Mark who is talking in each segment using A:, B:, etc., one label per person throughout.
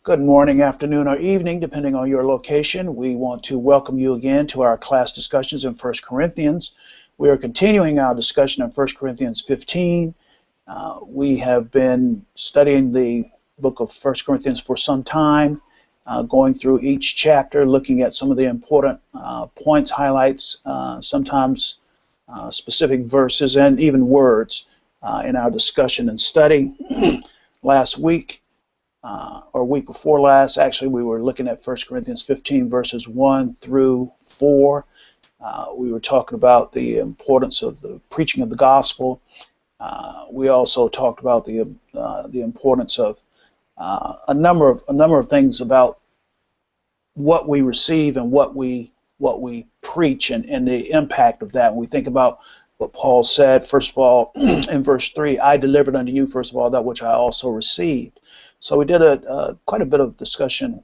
A: Good morning, afternoon, or evening, depending on your location. We want to welcome you again to our class discussions in 1 Corinthians. We are continuing our discussion in 1 Corinthians 15. We have been studying the book of 1 Corinthians for some time, going through each chapter, looking at some of the important points, highlights, sometimes specific verses, and even words in our discussion and study. Last week, or week before last, actually, we were looking at 1 Corinthians 15, verses 1 through 4. We were talking about the importance of the preaching of the gospel. We also talked about the importance of a number of things about what we receive and what we preach and the impact of that. When we think about what Paul said, first of all, in verse 3, I delivered unto you, first of all, that which I also received. So we did quite a bit of discussion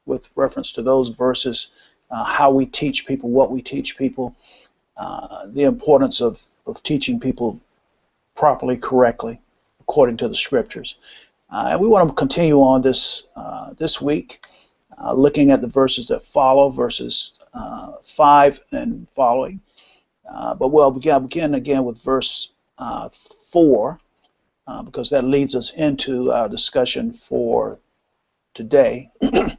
A: with reference to those verses, how we teach people, what we teach people, the importance of teaching people properly, correctly, according to the scriptures. And we want to continue on this week, looking at the verses that follow, verses 5 and following. But we'll begin again with verse 4. Because that leads us into our discussion for today. And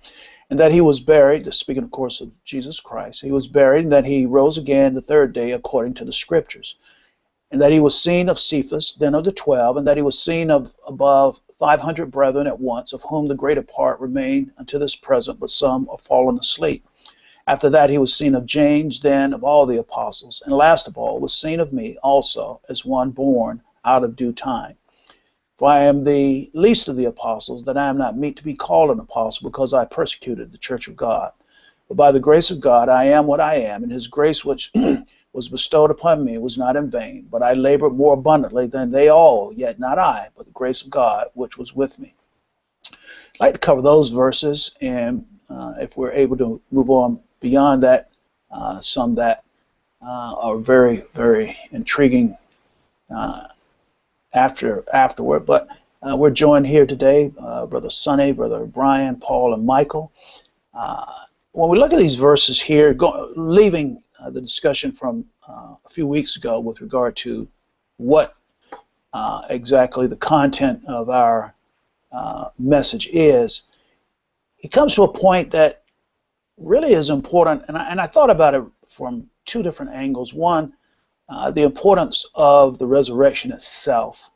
A: that he was buried, speaking of course of Jesus Christ, he was buried, and that he rose again the third day according to the scriptures. And that he was seen of Cephas, then of the 12, and that he was seen of above 500 brethren at once, of whom the greater part remain unto this present, but some are fallen asleep. After that he was seen of James, then of all the apostles, and last of all was seen of me also, as one born out of due time. For I am the least of the apostles, that I am not meet to be called an apostle, because I persecuted the church of God. But by the grace of God I am what I am, and his grace which was bestowed upon me was not in vain, but I labored more abundantly than they all, yet not I, but the grace of God which was with me. I'd like to cover those verses, and if we're able to move on beyond that, some that are very, very intriguing afterward. But we're joined here today, Brother Sonny, Brother Brian, Paul, and Michael. When we look at these verses here, leaving the discussion from a few weeks ago with regard to what exactly the content of our message is, it comes to a point that really is important, and I thought about it from two different angles. One, the importance of the resurrection itself.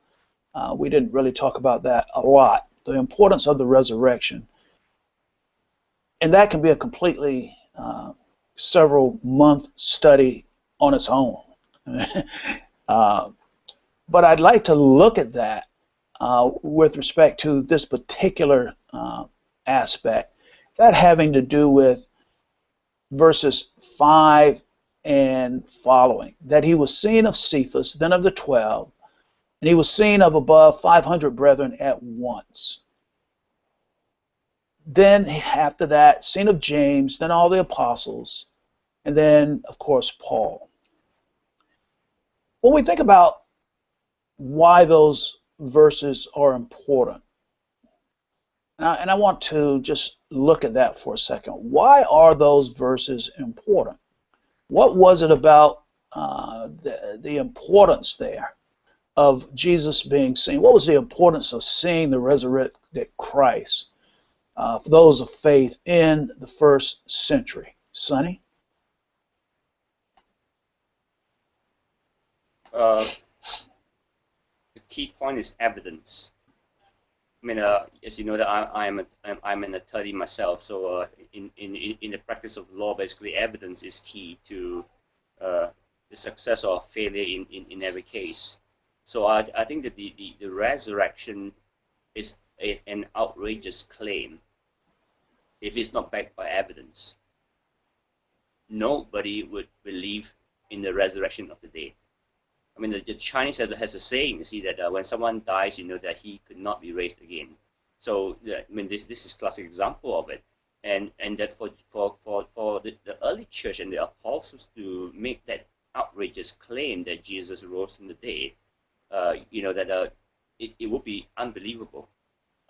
A: We didn't really talk about that a lot. The importance of the resurrection. And that can be a completely several month study on its own. But I'd like to look at that with respect to this particular aspect, that having to do with verses 5 and following, that he was seen of Cephas, then of the 12, and he was seen of above 500 brethren at once. Then after that, seen of James, then all the apostles, and then, of course, Paul. When we think about why those verses are important, and I want to just look at that for a second. Why are those verses important? What was it about the importance there of Jesus being seen? What was the importance of seeing the resurrected Christ for those of faith in the first century? Sonny?
B: The key point is evidence. I mean, as you know, that I'm an attorney myself, so in the practice of law, basically evidence is key to the success or failure in every case. So I think that the resurrection is an outrageous claim if it's not backed by evidence. Nobody would believe in the resurrection of the dead. I mean, the Chinese has a saying, you see, that when someone dies, you know that he could not be raised again. So, I mean, this is a classic example of it. And that for the early church and the apostles to make that outrageous claim that Jesus rose from the dead, you know, that it would be unbelievable.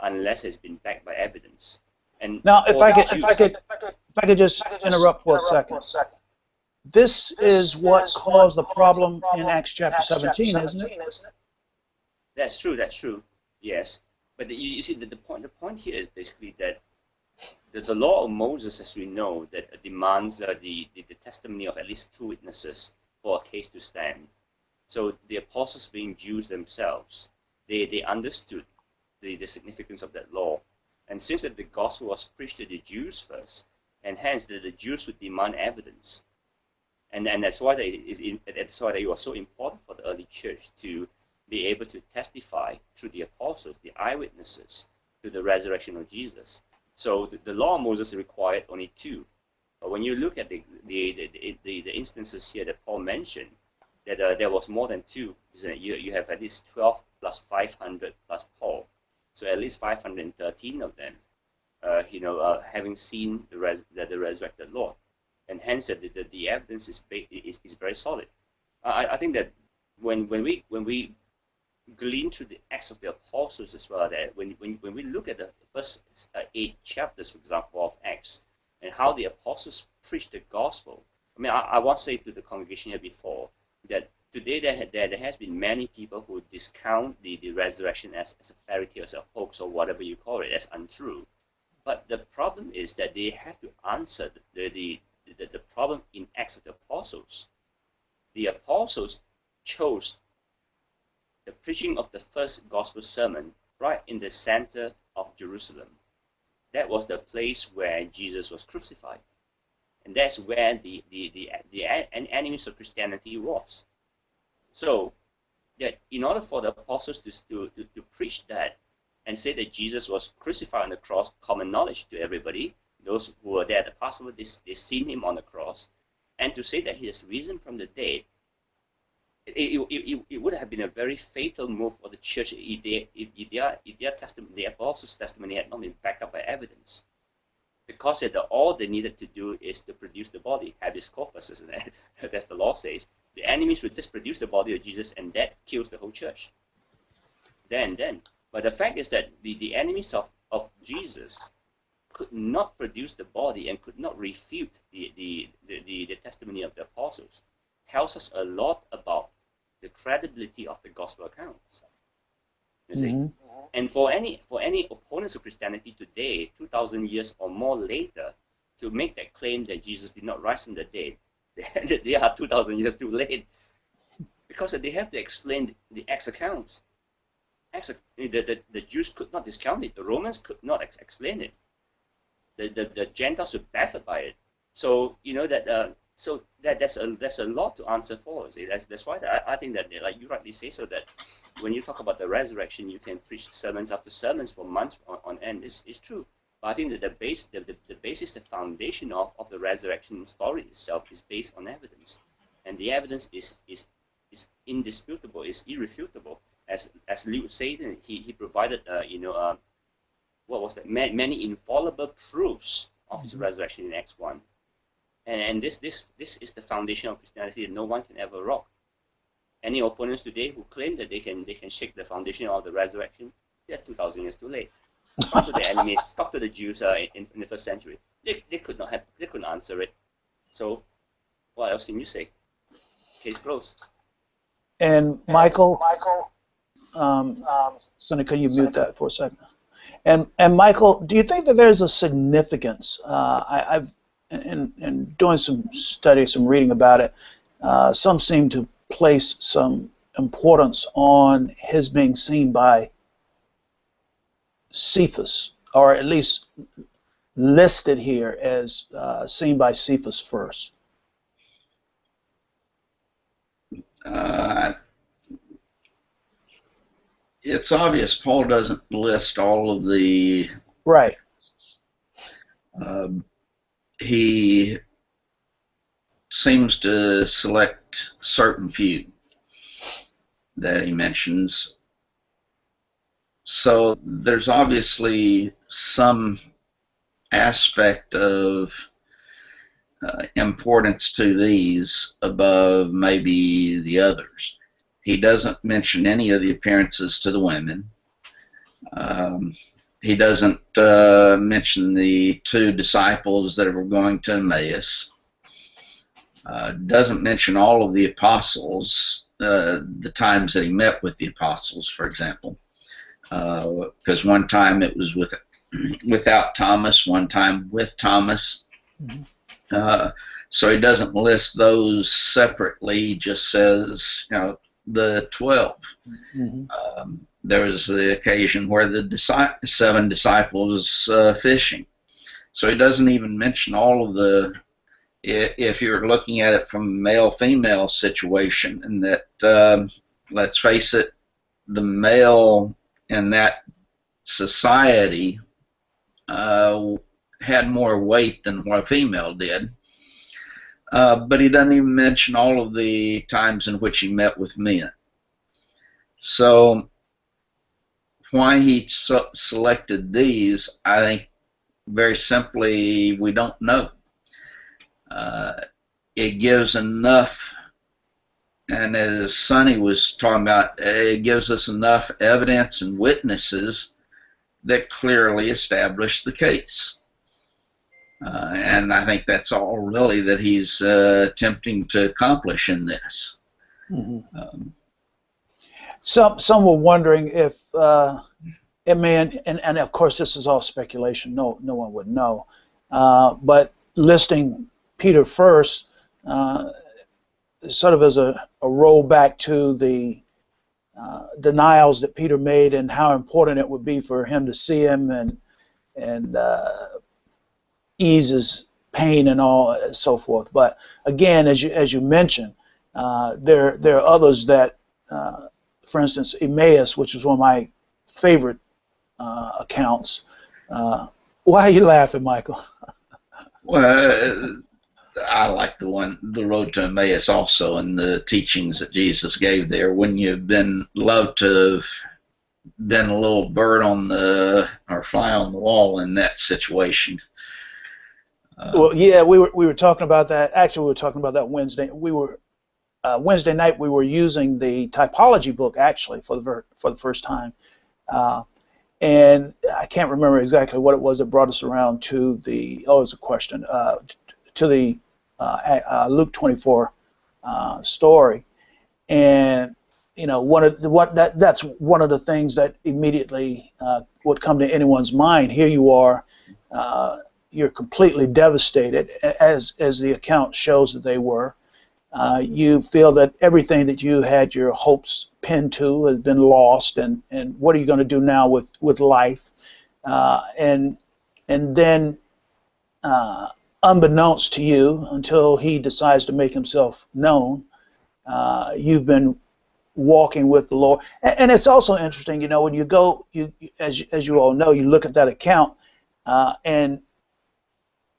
B: unless it's been backed by evidence. And
A: Now, if
B: for
A: I
B: the
A: could,
B: Jews,
A: if I could just interrupt for a second. This is what caused the problem in Acts chapter 17, isn't it?
B: that's true. That's true. Yes, but you see, the point here is basically that the law of Moses, as we know, that demands the testimony of at least 2 witnesses for a case to stand. So the apostles, being Jews themselves, they understood the significance of that law. And since that the gospel was preached to the Jews first, and hence the Jews would demand evidence. And that's why it was so important for the early church to be able to testify through the apostles, the eyewitnesses, to the resurrection of Jesus. So the law of Moses required only 2. But when you look at the instances here that Paul mentioned, that there was more than 2, isn't it? You have at least 12 plus 500 plus Paul. So at least 513 of them, having seen the resurrected Lord. And hence the evidence is very solid. I think that when we glean through the Acts of the Apostles as well, that when we look at the first 8 chapters, for example, of Acts, and how the apostles preached the gospel. I mean, I once said to the congregation here before that today there has been many people who discount the resurrection as a fairy tale, as a hoax, or whatever you call it, as untrue. But the problem is that they have to answer the problem in Acts of the Apostles. The apostles chose the preaching of the first gospel sermon right in the center of Jerusalem. That was the place where Jesus was crucified. And that's where the enemies of Christianity was. So that in order for the apostles to preach that and say that Jesus was crucified on the cross, common knowledge to everybody, those who were there at the Passover, they seen him on the cross, and to say that he has risen from the dead, it would have been a very fatal move for the church if the apostles' testimony had not been backed up by evidence. Because that all they needed to do is to produce the body, habeas corpus, isn't it? As the law says. The enemies would just produce the body of Jesus, and that kills the whole church. Then. But the fact is that the enemies of Jesus could not produce the body and could not refute the testimony of the apostles. Tells us a lot about the credibility of the gospel accounts. You see? Mm-hmm. And for any opponents of Christianity today, 2,000 years or more later, to make that claim that Jesus did not rise from the dead, they are 2,000 years too late, because they have to explain the Acts accounts. The Jews could not discount it. The Romans could not explain it. The Gentiles were baffled by it. So there's a lot to answer for. See? That's why I think that, like you rightly say, so that when you talk about the resurrection, you can preach sermons after sermons for months on end. It's true. But I think that the basis, the foundation of the resurrection story itself is based on evidence, and the evidence is indisputable, is irrefutable. As Luke said, he provided what was that? Many infallible proofs of his resurrection in Acts 1. And this is the foundation of Christianity that no one can ever rock. Any opponents today who claim that they can shake the foundation of the resurrection, they're 2,000 years too late. Talk to the enemies, talk to the Jews in the first century. They couldn't answer it. So what else can you say? Case closed.
A: And Michael, Sonny, can you mute that for a second? And Michael, do you think that there's a significance? I've in doing some study, some reading about it, some seem to place some importance on his being seen by Cephas, or at least listed here as seen by Cephas first.
C: It's obvious Paul doesn't list all of the...
A: Right.
C: He seems to select certain few that he mentions. So there's obviously some aspect of importance to these above maybe the others. He doesn't mention any of the appearances to the women. he doesn't mention the two disciples that were going to Emmaus. Doesn't mention all of the apostles, the times that he met with the apostles, for example. Because one time it was without Thomas, one time with Thomas. So he doesn't list those separately. He just says, the 12. There was the occasion where the 7 disciples fishing. So he doesn't even mention all of the, if you're looking at it from a male-female situation, and that, let's face it, the male in that society had more weight than what a female did. But he doesn't even mention all of the times in which he met with men. So why he selected these, I think very simply, we don't know. It gives enough, and as Sonny was talking about, it gives us enough evidence and witnesses that clearly establish the case. And I think that's all really that he's attempting to accomplish in this.
A: Some were wondering if it may, and of course this is all speculation. No one would know. But listing Peter first, sort of as a rollback to the denials that Peter made and how important it would be for him to see him and ease his pain and all and so forth. But again, as you mentioned, there are others that, for instance, Emmaus, which is one of my favorite accounts. Why are you laughing, Michael?
C: Well, I like the road to Emmaus also, and the teachings that Jesus gave there. Wouldn't you have loved to have been a little bird on the, or fly on the wall in that situation?
A: Well, yeah, we were talking about that. Actually, we were talking about that Wednesday. Wednesday night we were using the typology book actually for the first time, and I can't remember exactly what it was that brought us around to the it's a question to the Luke 24 story, and that's one of the things that immediately would come to anyone's mind. Here you are. You're completely devastated, as the account shows that they were. You feel that everything that you had your hopes pinned to has been lost, and what are you going to do now with life? And then, unbeknownst to you, until he decides to make himself known, you've been walking with the Lord. And it's also interesting, when you go, as you all know, you look at that account,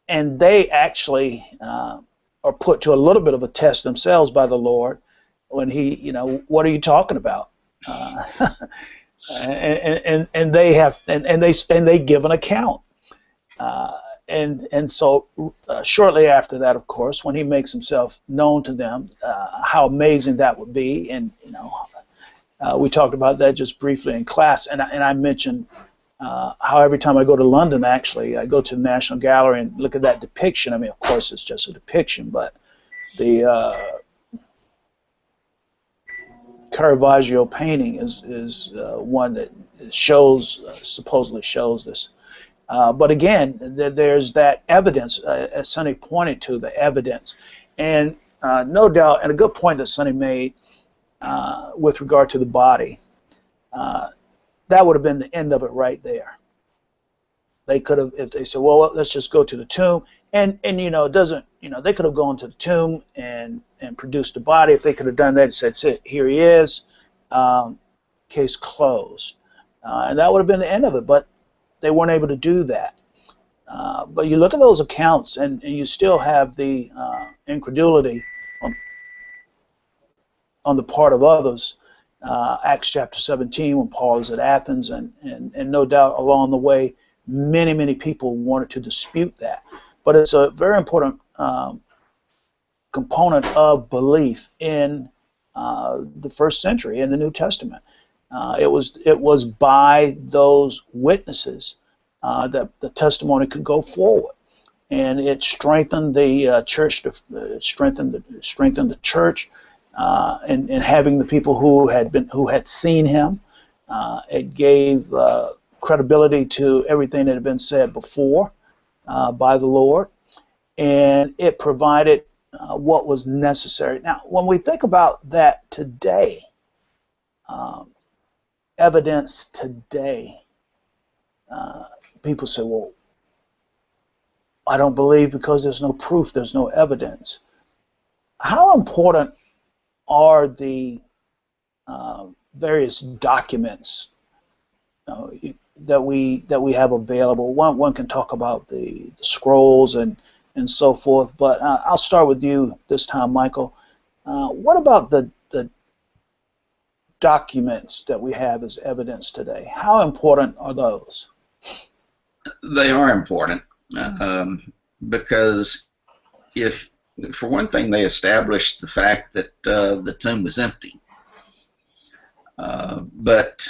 A: and they actually are put to a little bit of a test themselves by the Lord when he, what are you talking about? And they give an account. And so shortly after that, of course, when he makes himself known to them, how amazing that would be. And we talked about that just briefly in class, and I mentioned how every time I go to London, actually, I go to the National Gallery and look at that depiction. I mean, of course, it's just a depiction, but the Caravaggio painting is one that supposedly shows this. But again, there's that evidence, as Sonny pointed to, the evidence. And no doubt, and a good point that Sonny made with regard to the body, that would have been the end of it right there. They could have, if they said, well, let's just go to the tomb, and it doesn't, they could have gone to the tomb and produced the body. If they could have done that and said, here he is, case closed. And that would have been the end of it, but they weren't able to do that. But you look at those accounts, and you still have the incredulity on the part of others. Acts chapter 17, when Paul is at Athens, and no doubt along the way, many people wanted to dispute that. But it's a very important component of belief in the first century, in the New Testament. It was by those witnesses that the testimony could go forward, and it strengthened the church. Strengthened the church, and having the people who had seen him. It gave credibility to everything that had been said before by the Lord, and it provided what was necessary. Now, when we think about that today, evidence today, people say, well, I don't believe because there's no proof, there's no evidence. How important are the various documents that we have available? One can talk about the scrolls and so forth, but I'll start with you this time, Michael. What about the documents that we have as evidence today? How important are those?
C: They are important because if, for one thing, they established the fact that the tomb was empty. But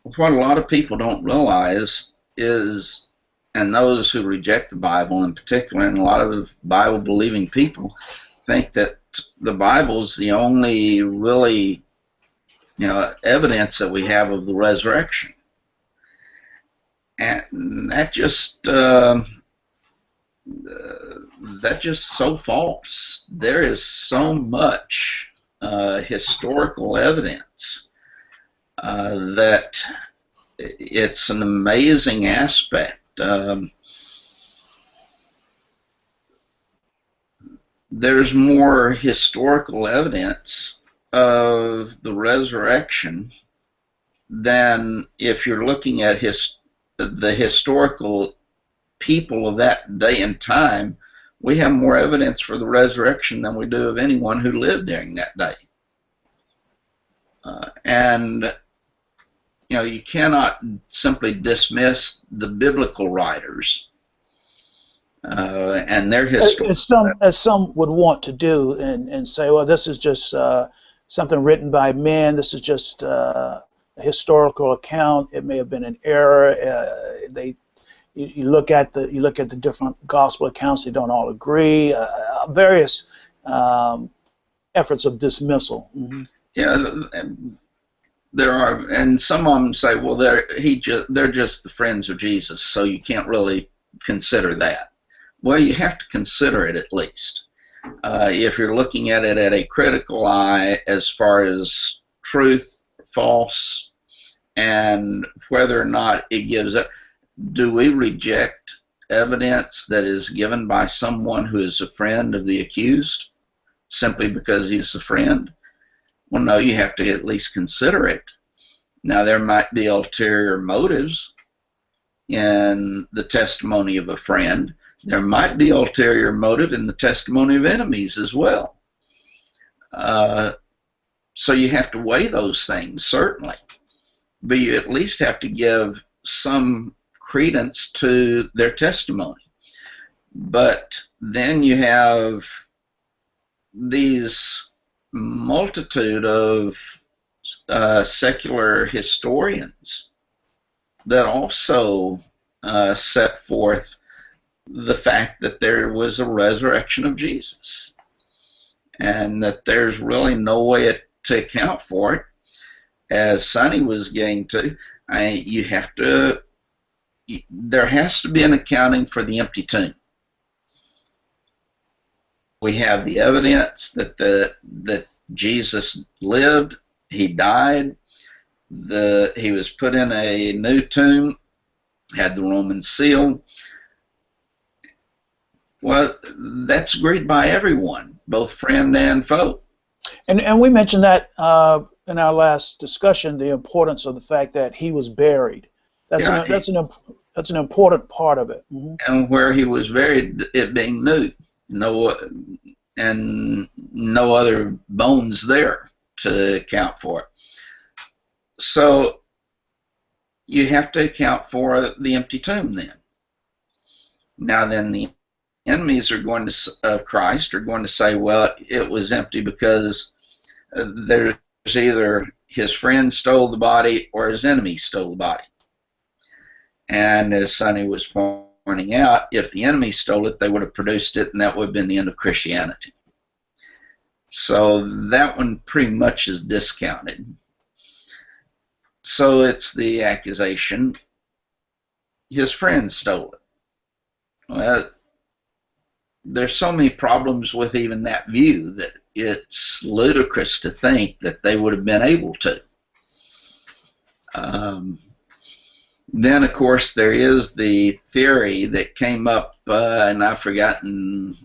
C: what a lot of people don't realize is, and those who reject the Bible in particular, and a lot of Bible-believing people think that the Bible is the only really, evidence that we have of the resurrection. And that's just so false. There is so much historical evidence that it's an amazing aspect. There's more historical evidence of the resurrection than if you're looking at the historical people of that day and time. We have more evidence for the resurrection than we do of anyone who lived during that day. And you cannot simply dismiss the biblical writers and their history.
A: As some would want to do, and say, well, this is just something written by men. This is just a historical account. It may have been an error. You look at the different gospel accounts. They don't all agree. Various efforts of dismissal. Mm-hmm.
C: Yeah, there are, and some of them say, well, they're just the friends of Jesus, so you can't really consider that. Well, you have to consider it at least. If you're looking at it at a critical eye as far as truth, false, and whether or not it gives it. Do we reject evidence that is given by someone who is a friend of the accused simply because he's a friend? Well, no, you have to at least consider it. Now, there might be ulterior motives in the testimony of a friend. There might be ulterior motive in the testimony of enemies as well. So you have to weigh those things, certainly. But you at least have to give some credence to their testimony. But then you have these multitude of secular historians that also set forth the fact that there was a resurrection of Jesus and that there's really no way to account for it. As Sonny was getting to, there has to be an accounting for the empty tomb. We have the evidence that Jesus lived, he died, he was put in a new tomb, had the Roman seal. Well, that's agreed by everyone, both friend and foe.
A: And we mentioned that in our last discussion, the importance of the fact that he was buried. That's an important part of it. Mm-hmm.
C: And where he was buried, it being new, and no other bones there to account for it. So you have to account for the empty tomb then. Now then, the enemies of Christ are going to say, well, it was empty because there's either his friend stole the body or his enemy stole the body. And as Sonny was pointing out, if the enemy stole it, they would have produced it, and that would have been the end of Christianity. So that one pretty much is discounted. So it's the accusation, his friend stole it. Well, there's so many problems with even that view that it's ludicrous to think that they would have been able to. Then, of course, there is the theory that came up, and I've forgotten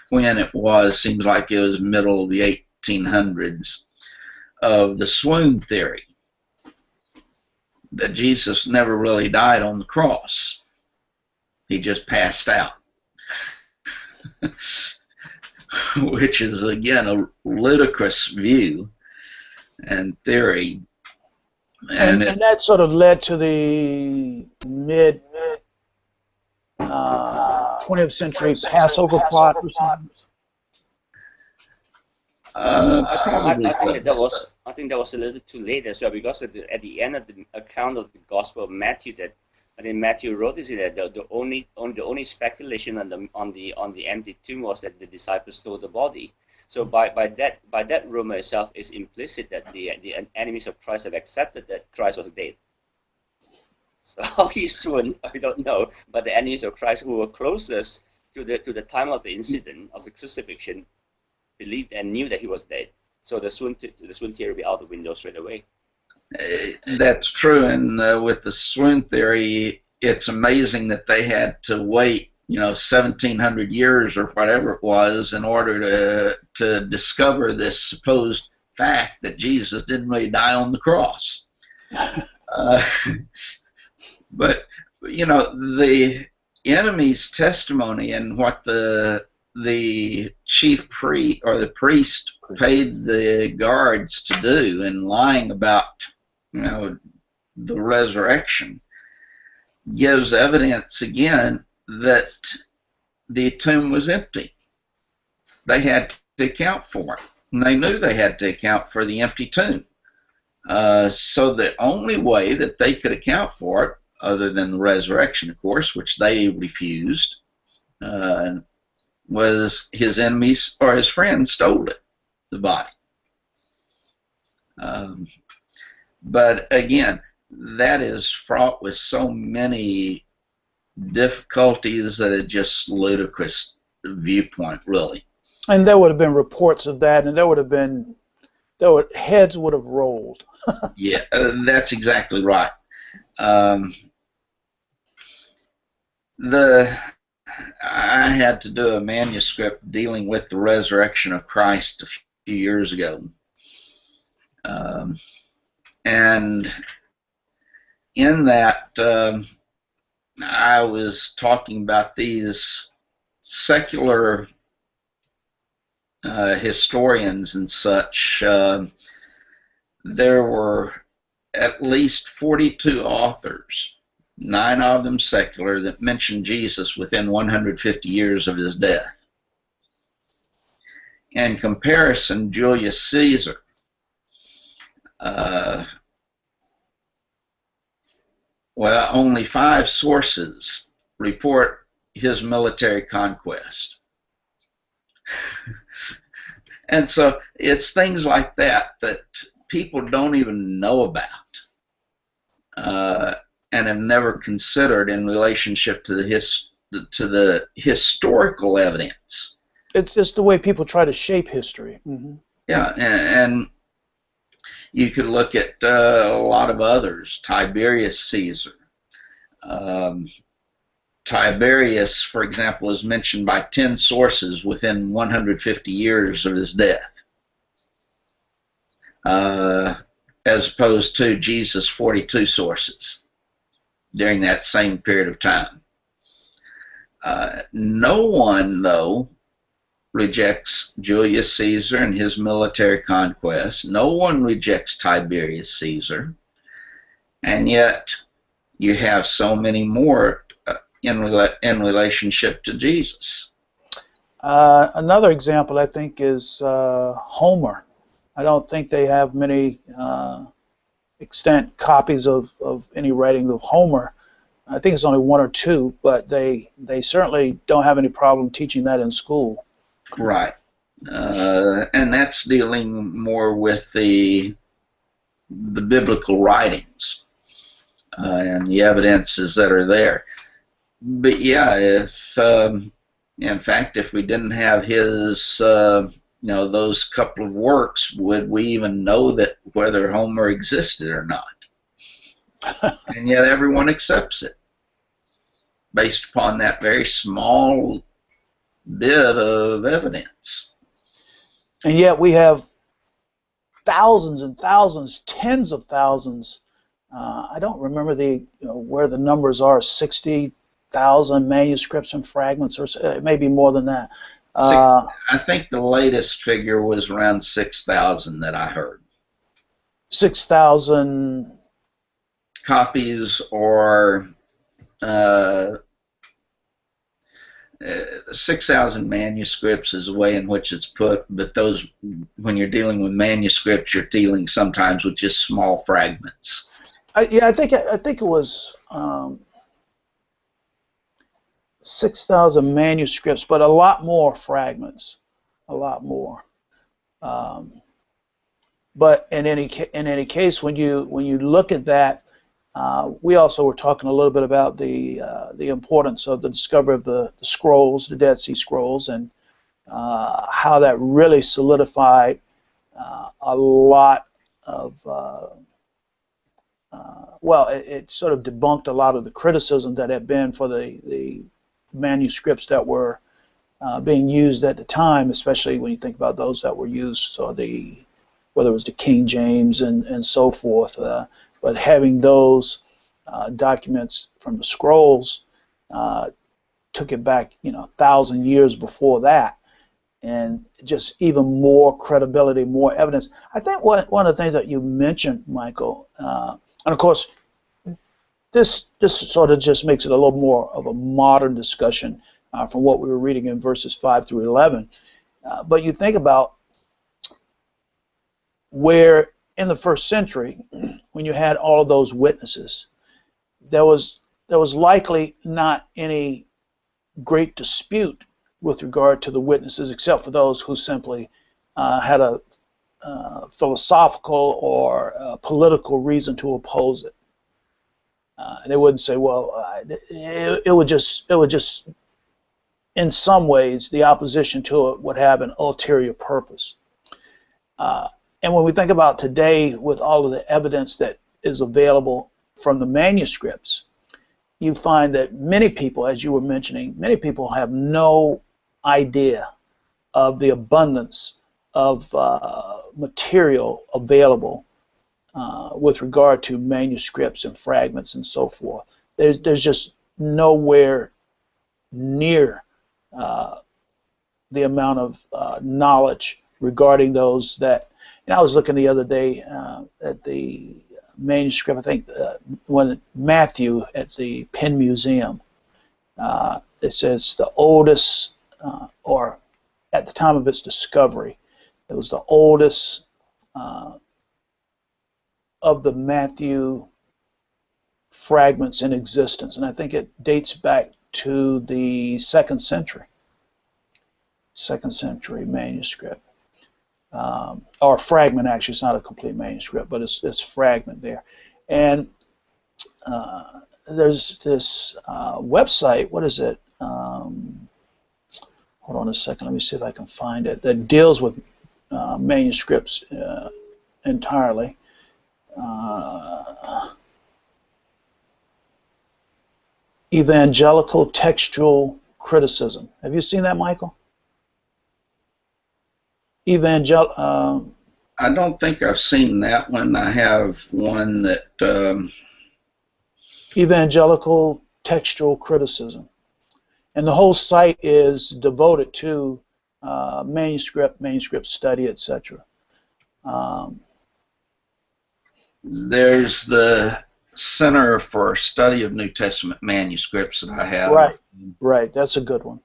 C: when it was, seems like it was middle of the 1800s, of the swoon theory, that Jesus never really died on the cross. He just passed out. Which is, again, a ludicrous view and theory.
A: And that sort of led to the mid 20th century Passover plot or something.
B: I think that was a little too late as well, because at the end of the account of the Gospel of Matthew, that I think Matthew wrote this, that the only speculation on the empty tomb was that the disciples stole the body. So by that rumor itself is implicit that the enemies of Christ have accepted that Christ was dead. So how he swooned, I don't know, but the enemies of Christ who were closest to the time of the incident of the crucifixion believed and knew that he was dead. So the swoon theory will be out the window straight away.
C: That's true, and with the swoon theory, it's amazing that they had to wait, 1,700 years or whatever it was, in order to discover this supposed fact that Jesus didn't really die on the cross. But the enemy's testimony and what the chief priest or the priest paid the guards to do in lying about the resurrection gives evidence again that the tomb was empty. They had to account for it, and they knew they had to account for the empty tomb. So the only way that they could account for it, other than the resurrection, of course, which they refused, was his enemies or his friends stole it, the body. But again, that is fraught with so many difficulties that it's just ludicrous viewpoint, really.
A: And there would have been reports of that, and heads would have rolled.
C: Yeah, that's exactly right. I had to do a manuscript dealing with the resurrection of Christ a few years ago. And in that, I was talking about these secular historians and such. There were at least 42 authors, 9 of them secular, that mentioned Jesus within 150 years of his death. In comparison, Julius Caesar, only 5 sources report his military conquest. And so it's things like that that people don't even know about and have never considered in relationship to the historical evidence.
A: It's just the way people try to shape history. Mm-hmm.
C: Yeah, and you could look at a lot of others. Tiberius Caesar. Tiberius, for example, is mentioned by 10 sources within 150 years of his death, as opposed to Jesus' 42 sources during that same period of time. No one, though, rejects Julius Caesar and his military conquest. No one rejects Tiberius Caesar. And yet you have so many more in relationship to Jesus.
A: Another example, I think, is Homer. I don't think they have many extent copies of any writing of Homer. I think it's only one or two, but they certainly don't have any problem teaching that in school.
C: Right. And that's dealing more with the biblical writings and the evidences that are there. But yeah, if in fact, if we didn't have his, those couple of works, would we even know that whether Homer existed or not? And yet everyone accepts it based upon that very small bit of evidence.
A: And yet we have thousands and thousands, tens of thousands. I don't remember where the numbers are. 60,000 manuscripts and fragments, or it may be more than that.
C: I think the latest figure was around 6,000 that I heard.
A: 6,000
C: copies, or 6,000 manuscripts is the way in which it's put, but those, when you're dealing with manuscripts, you're dealing sometimes with just small fragments.
A: I think it was 6,000 manuscripts, but a lot more fragments, a lot more. But in any case, when you look at that, we also were talking a little bit about the importance of the discovery of the scrolls, the Dead Sea Scrolls, and how that really solidified a lot of, it sort of debunked a lot of the criticism that had been for the manuscripts that were being used at the time, especially when you think about those that were used, so whether it was the King James and so forth. But having those documents from the scrolls took it back, 1,000 years before that, and just even more credibility, more evidence. I think one of the things that you mentioned, Michael, and of course, this sort of just makes it a little more of a modern discussion from what we were reading in verses 5 through 11. But you think about where in the first century, when you had all of those witnesses, there was likely not any great dispute with regard to the witnesses, except for those who simply had a philosophical or political reason to oppose it. And they wouldn't say, well, it would just, in some ways, the opposition to it would have an ulterior purpose. And when we think about today, with all of the evidence that is available from the manuscripts, you find that many people, as you were mentioning, many people have no idea of the abundance of material available with regard to manuscripts and fragments and so forth. There's just nowhere near the amount of knowledge regarding those that. And I was looking the other day at the manuscript, I think when Matthew at the Penn Museum, it says the oldest, or at the time of its discovery, it was the oldest of the Matthew fragments in existence, and I think it dates back to the 2nd century manuscript. Or fragment, actually. It's not a complete manuscript, but it's fragment there. And there's this website, what is it? Hold on a second, let me see if I can find it, that deals with manuscripts entirely. Evangelical Textual Criticism. Have you seen that, Michael?
C: I don't think I've seen that one. I have one that
A: Evangelical Textual Criticism, and the whole site is devoted to manuscript study, etc.
C: There's the Center for Study of New Testament Manuscripts that I have.
A: Right. That's a good one.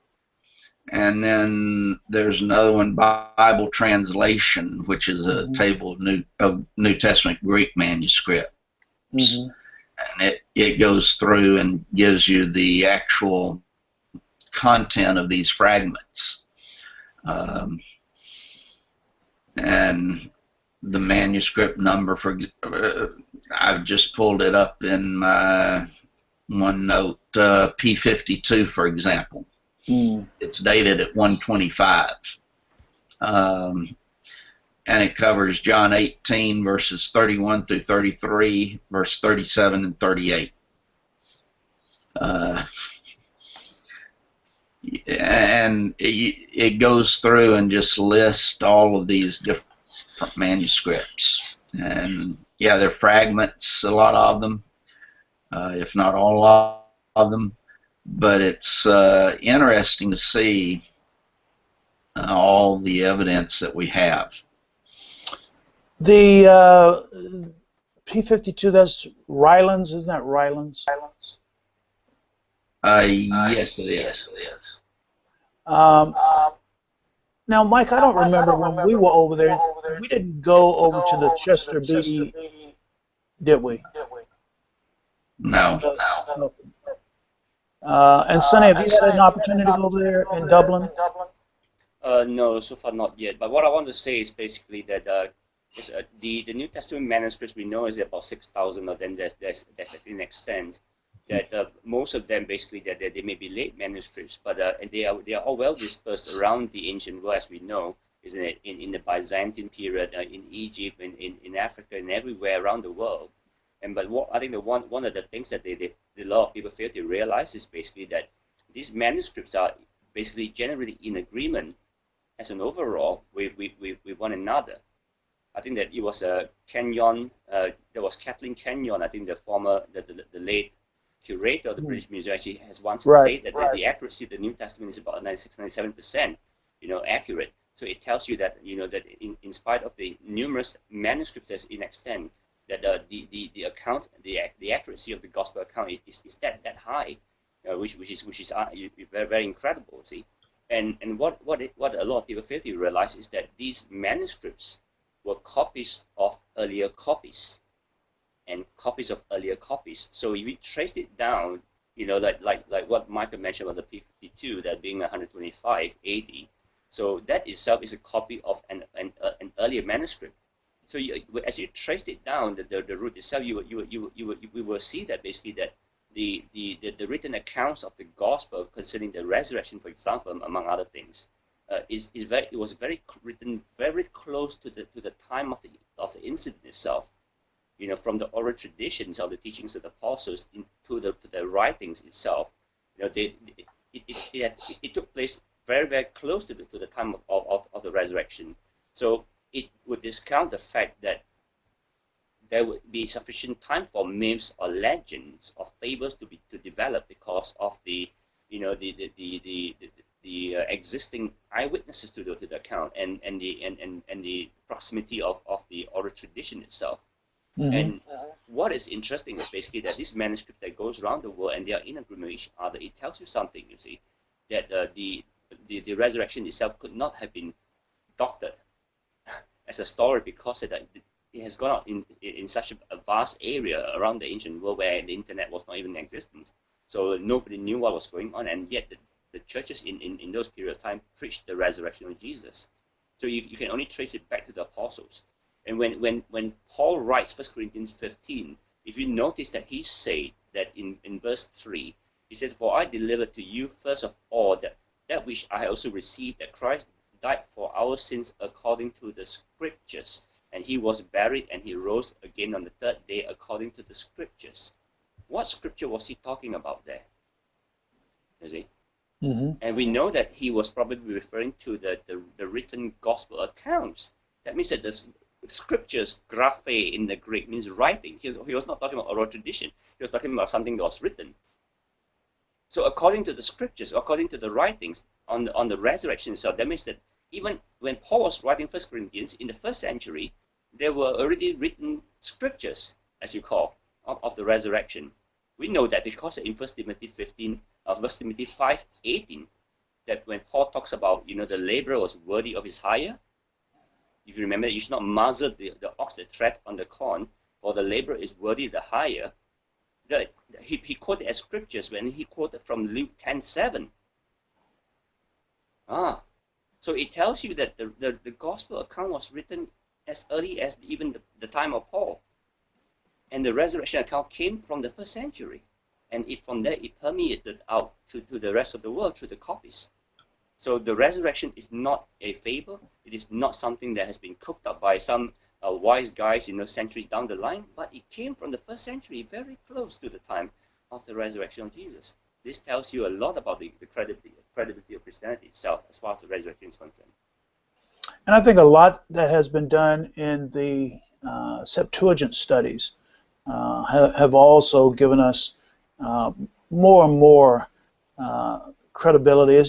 C: And then there's another one, Bible translation, which is a table of New Testament Greek manuscripts. And it goes through and gives you the actual content of these fragments. And the manuscript number, I've just pulled it up in my OneNote, P52, for example. It's dated at 125. And it covers John 18, verses 31 through 33, verse 37 and 38. And it goes through and just lists all of these different manuscripts. And yeah, they're fragments, a lot of them, if not all of them. But it's interesting to see all the evidence that we have.
A: The P52, that's Rylands, isn't that Rylands?
C: Yes, it is.
A: Now, Mike, I don't remember when we were over there. We didn't go over to the Chester Beatty, did we?
C: No.
A: And Sonny, have you had an opportunity to go over there in Dublin?
B: No, so far not yet. But what I want to say is basically that the New Testament manuscripts we know is about 6,000 of them. That's an extent that most of them basically that they may be late manuscripts, but and they are all well dispersed around the ancient world, as we know, is in the Byzantine period, in Egypt, in Africa, and everywhere around the world. And but what I think one of the things that a lot of people fail to realize is basically that these manuscripts are basically generally in agreement as an overall with one another. I think that it was Kenyon, there was Kathleen Kenyon, I think the late curator of the British Museum, actually has once said that the accuracy of the New Testament is about 96-97%, accurate. So it tells you that that in spite of the numerous manuscripts that's in extent, that the account, the accuracy of the gospel account is that high, which is very, very incredible. See, and what a lot of people fail to realize is that these manuscripts were copies of earlier copies, and copies of earlier copies. So if we traced it down, like what Michael mentioned about the P52, that being 125 AD. So that itself is a copy of an earlier manuscript. So as you traced it down, the root itself, you will see that basically that the written accounts of the gospel concerning the resurrection, for example, among other things, it was written very close to the time of the incident itself. From the oral traditions of the teachings of the apostles to the writings itself, it took place very, very close to the time of the resurrection. So it would discount the fact that there would be sufficient time for myths or legends or fables to develop because of the existing eyewitnesses to the account and the proximity of the oral tradition itself. And what is interesting is basically that this manuscript that goes around the world and they are in agreement with each other, it tells you something, you see, that the resurrection itself could not have been doctored as a story because it has gone out in such a vast area around the ancient world where the internet was not even in existence. So nobody knew what was going on, and yet the churches in those period of time preached the resurrection of Jesus. So you can only trace it back to the apostles. And when Paul writes 1 Corinthians 15, if you notice that he said that in verse 3, he says, "For I delivered to you first of all that which I also received, that Christ died for our sins according to the Scriptures, and he was buried, and he rose again on the third day according to the Scriptures." What Scripture was he talking about there? You see? And we know that he was probably referring to the written gospel accounts. That means that the Scriptures, graphe in the Greek, means writing. He was not talking about oral tradition. He was talking about something that was written. So according to the Scriptures, according to the writings on the resurrection itself, that means that even when Paul was writing 1 Corinthians in the first century, there were already written Scriptures, as you call, of the resurrection. We know that because in 1 Timothy 5:18, that when Paul talks about, the laborer was worthy of his hire, if you remember, you should not muzzle the ox that tread on the corn, for the laborer is worthy of the hire. He quoted as scriptures when he quoted from Luke 10:7. So it tells you that the gospel account was written as early as even the time of Paul. And the resurrection account came from the first century. And from there, it permeated out to the rest of the world through the copies. So the resurrection is not a fable. It is not something that has been cooked up by some wise guys, centuries down the line. But it came from the first century, very close to the time of the resurrection of Jesus. This tells you a lot about the credibility of Christianity itself, as far as the resurrection is concerned.
A: And I think a lot that has been done in the Septuagint studies have also given us more and more credibility.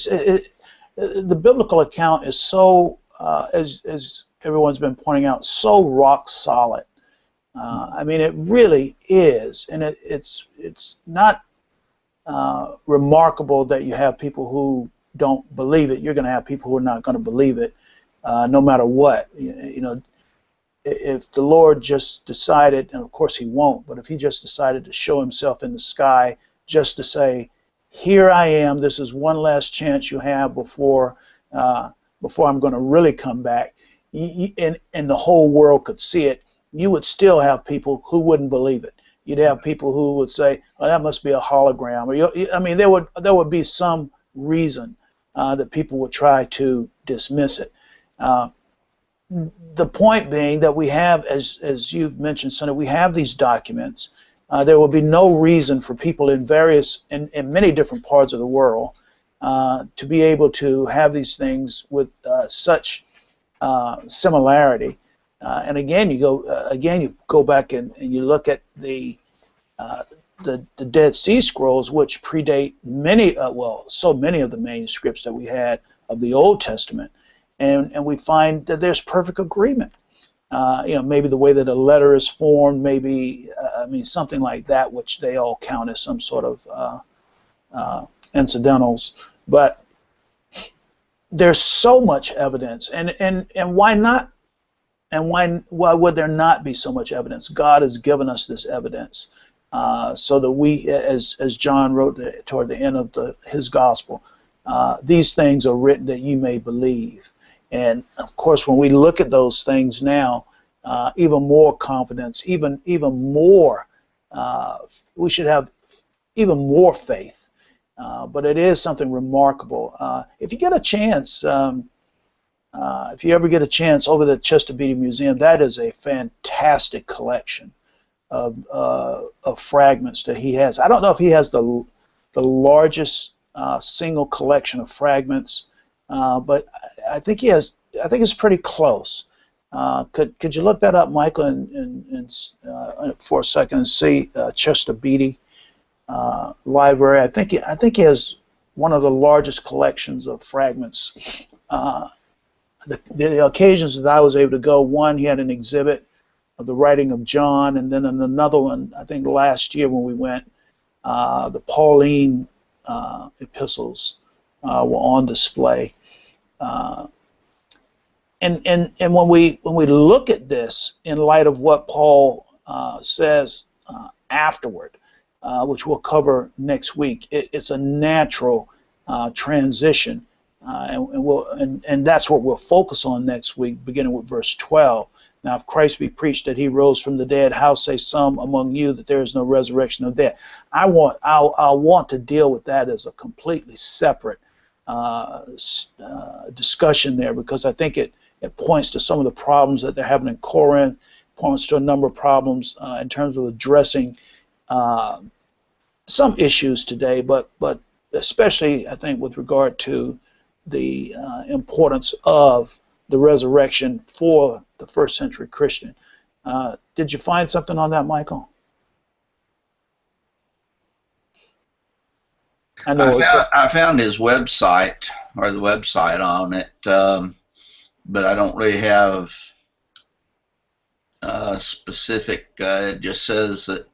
A: The biblical account is so, as everyone's been pointing out, so rock solid. I mean, it really is, and it's not remarkable that you have people who don't believe it. You're going to have people who are not going to believe it, no matter what. If the Lord just decided, and of course He won't, but if He just decided to show Himself in the sky, just to say, "Here I am. This is one last chance you have before I'm going to really come back," and the whole world could see it, you would still have people who wouldn't believe it. You'd have people who would say, "Oh, that must be a hologram." Or, I mean, there would be some reason that people would try to dismiss it. The point being that we have, as you've mentioned, Senator, we have these documents. There will be no reason for people in many different parts of the world to be able to have these things with such similarity. And again, you go back and you look at the Dead Sea Scrolls, which predate so many of the manuscripts that we had of the Old Testament, and we find that there's perfect agreement. Maybe the way that a letter is formed, maybe something like that, which they all count as some sort of incidentals, but there's so much evidence, and why not? And why would there not be so much evidence? God has given us this evidence so that we, as John wrote toward the end of his gospel, these things are written that you may believe. And of course, when we look at those things now, even more confidence, even more, we should have even more faith. But it is something remarkable. If you get a chance. If you ever get a chance over the Chester Beatty Museum, that is a fantastic collection of fragments that he has. I don't know if he has the largest single collection of fragments, but I think he has. I think it's pretty close. Could you look that up, Michael, and for a second and see Chester Beatty Library? I think he has one of the largest collections of fragments. The occasions that I was able to go, one, he had an exhibit of the writing of John, and then in another one, I think last year when we went, the Pauline epistles were on display. And when we look at this in light of what Paul says afterward, which we'll cover next week, it's a natural transition. And that's what we'll focus on next week, beginning with verse 12. Now, if Christ be preached that he rose from the dead, how say some among you that there is no resurrection of the dead? I want to deal with that as a completely separate discussion there, because I think it points to some of the problems that they're having in Corinth, points to a number of problems in terms of addressing some issues today, but especially, I think, with regard to the importance of the resurrection for the first century Christian. Did you find something on that, Michael?
C: I found his website, or the website on it, but I don't really have specific. It just says that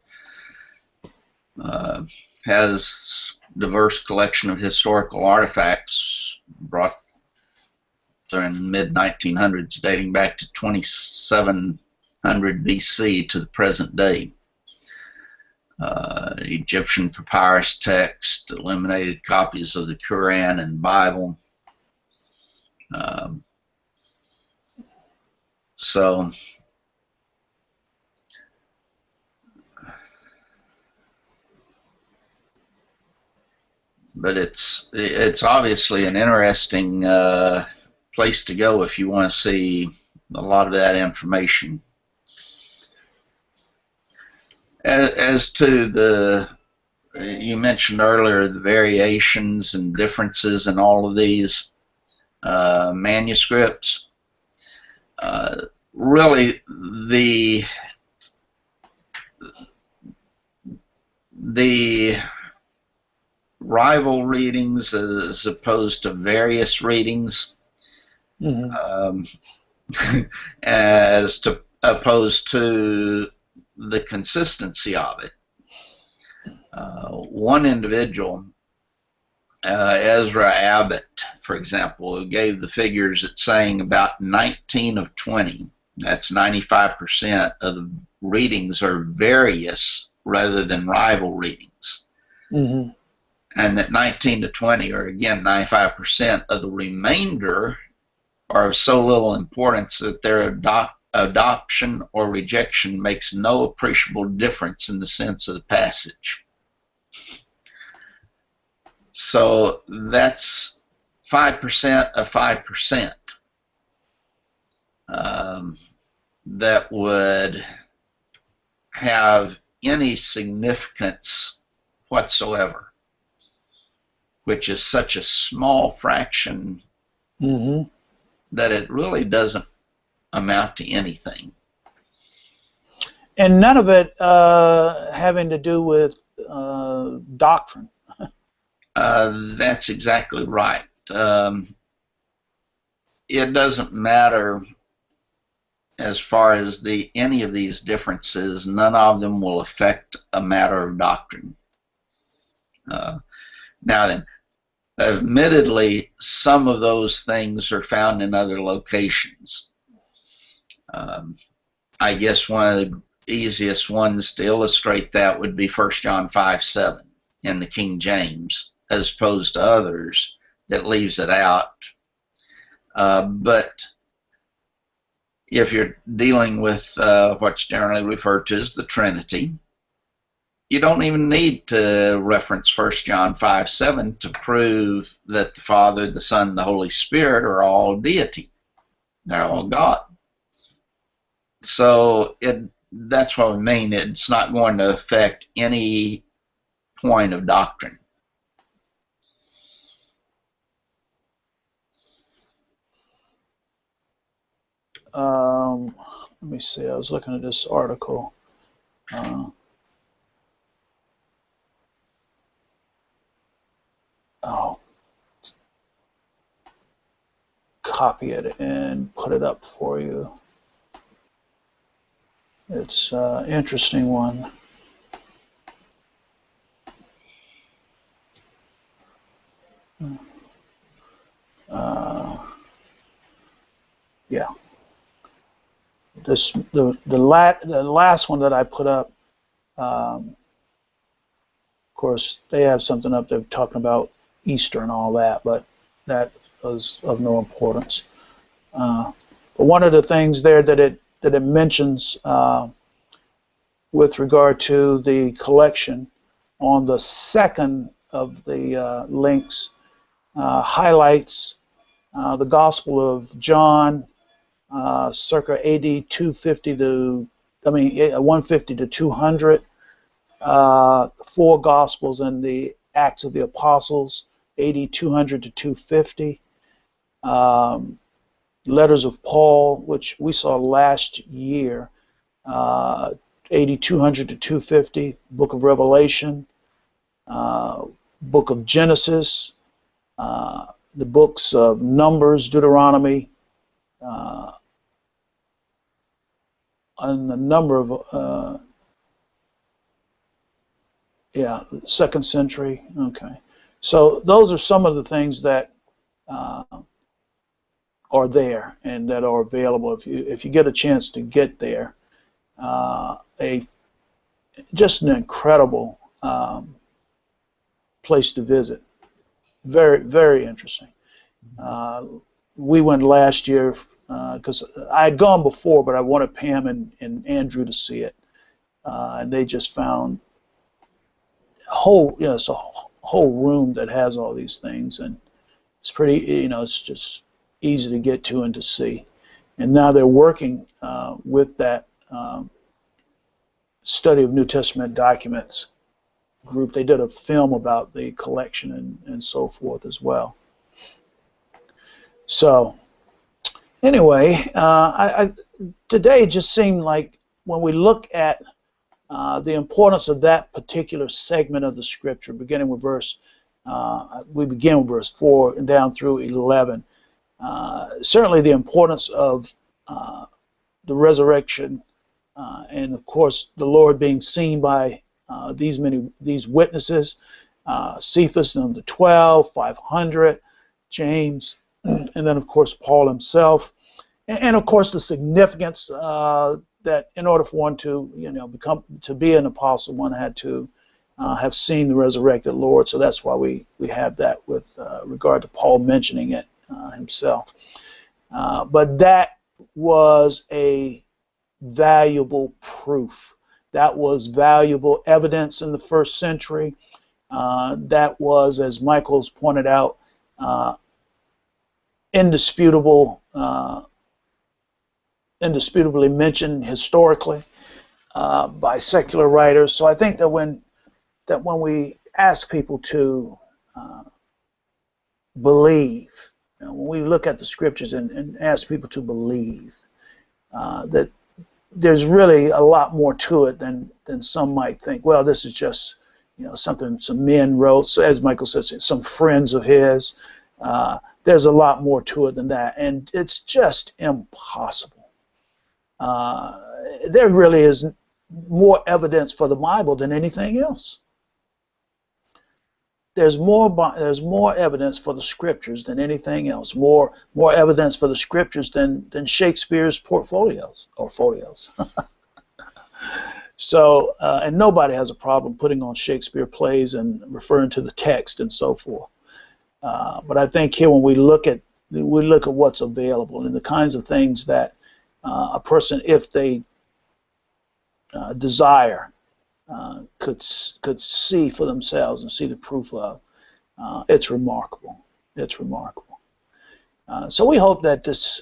C: has diverse collection of historical artifacts brought during the mid-1900s, dating back to 2700 BC to the present day. Egyptian papyrus text, illuminated copies of the Quran and Bible. So but it's obviously an interesting place to go if you want to see a lot of that information. As to the, you mentioned earlier, the variations and differences in all of these manuscripts. Really, the rival readings as opposed to various readings, as to opposed to the consistency of it. One individual, Ezra Abbott, for example, who gave the figures at saying about 19 of 20, that's 95% of the readings are various rather than rival readings. And that 19 to 20, or again 95% of the remainder, are of so little importance that their adoption or rejection makes no appreciable difference in the sense of the passage. So that's 5% of 5% that would have any significance whatsoever, which is such a small fraction that it really doesn't amount to anything.
A: And none of it having to do with doctrine.
C: That's exactly right. It doesn't matter as far as any of these differences. None of them will affect a matter of doctrine. Now then, admittedly, some of those things are found in other locations. I guess one of the easiest ones to illustrate that would be 1 John 5:7 in the King James, as opposed to others that leaves it out. But if you're dealing with what's generally referred to as the Trinity, you don't even need to reference 1 John 5:7 to prove that the Father, the Son, and the Holy Spirit are all deity. They're all God. So that's what we mean. It's not going to affect any point of doctrine.
A: Let me see. I was looking at this article. Copy it and put it up for you. It's an interesting one. Yeah. The last one that I put up, of course, they have something up there talking about Easter and all that, but that was of no importance. But one of the things there that it mentions with regard to the collection on the second of the links highlights the Gospel of John, circa AD 250 to 150 to 200. Four Gospels and the Acts of the Apostles, AD 200 to 250. Letters of Paul, which we saw last year, AD 200 to 250. Book of Revelation, Book of Genesis, the books of Numbers, Deuteronomy, and a number of, 2nd century, okay. So those are some of the things that are there and that are available. If you get a chance to get there, just an incredible place to visit. Very, very interesting. We went last year because I had gone before, but I wanted Pam and Andrew to see it, and they just found it's a whole room that has all these things, and it's pretty, it's just easy to get to and to see. And now they're working with that study of New Testament documents group. They did a film about the collection and so forth as well. So anyway, today just seemed like when we look at the importance of that particular segment of the scripture, beginning with we begin with verse 4 and down through 11. Certainly the importance of the resurrection and of course the Lord being seen by these witnesses, Cephas and the 12, 500, James, and then of course Paul himself, and of course the significance that in order for one to be an apostle, one had to have seen the resurrected Lord. So that's why we have that with regard to Paul mentioning it himself. But that was a valuable proof. That was valuable evidence in the first century. That was, as Michael's pointed out, indisputably mentioned historically by secular writers. So I think that when we ask people to believe, when we look at the scriptures and ask people to believe, that there's really a lot more to it than some might think. Well, this is just something some men wrote, so as Michael says, some friends of his. There's a lot more to it than that, and it's just impossible. There really is more evidence for the Bible than anything else. There's more evidence for the scriptures than anything else. More evidence for the scriptures than Shakespeare's folios. So, and nobody has a problem putting on Shakespeare plays and referring to the text and so forth. But I think here when we look at what's available and the kinds of things that a person, if they desire, could see for themselves and see the proof of, it's remarkable. It's remarkable. So we hope that this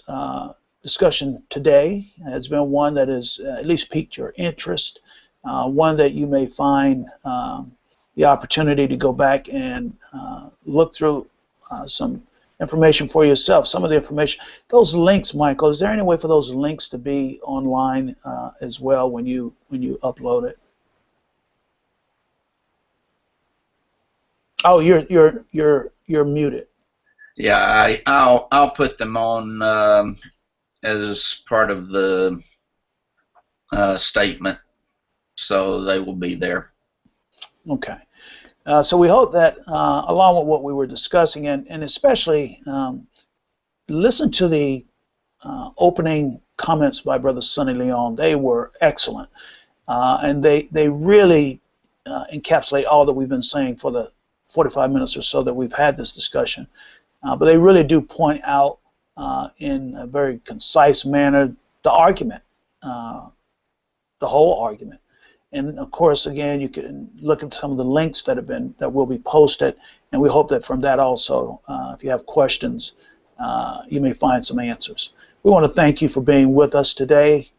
A: discussion today has been one that has at least piqued your interest, one that you may find the opportunity to go back and look through some information for yourself. Some of the information, those links, Michael, is there any way for those links to be online as well when you upload it? Oh, you're muted.
C: Yeah, I'll put them on as part of the statement, so they will be there.
A: Okay. So we hope that along with what we were discussing, and especially listen to the opening comments by Brother Sonny Leon. They were excellent, and they really encapsulate all that we've been saying for the 45 minutes or so that we've had this discussion. But they really do point out in a very concise manner the argument, the whole argument. And of course, again, you can look at some of the links that will be posted, and we hope that from that also, if you have questions, you may find some answers. We want to thank you for being with us today.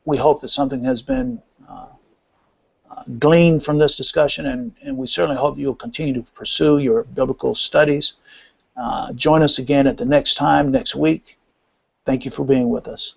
A: We hope that something has been gleaned from this discussion, and we certainly hope you'll continue to pursue your biblical studies. Join us again at the next time, next week. Thank you for being with us.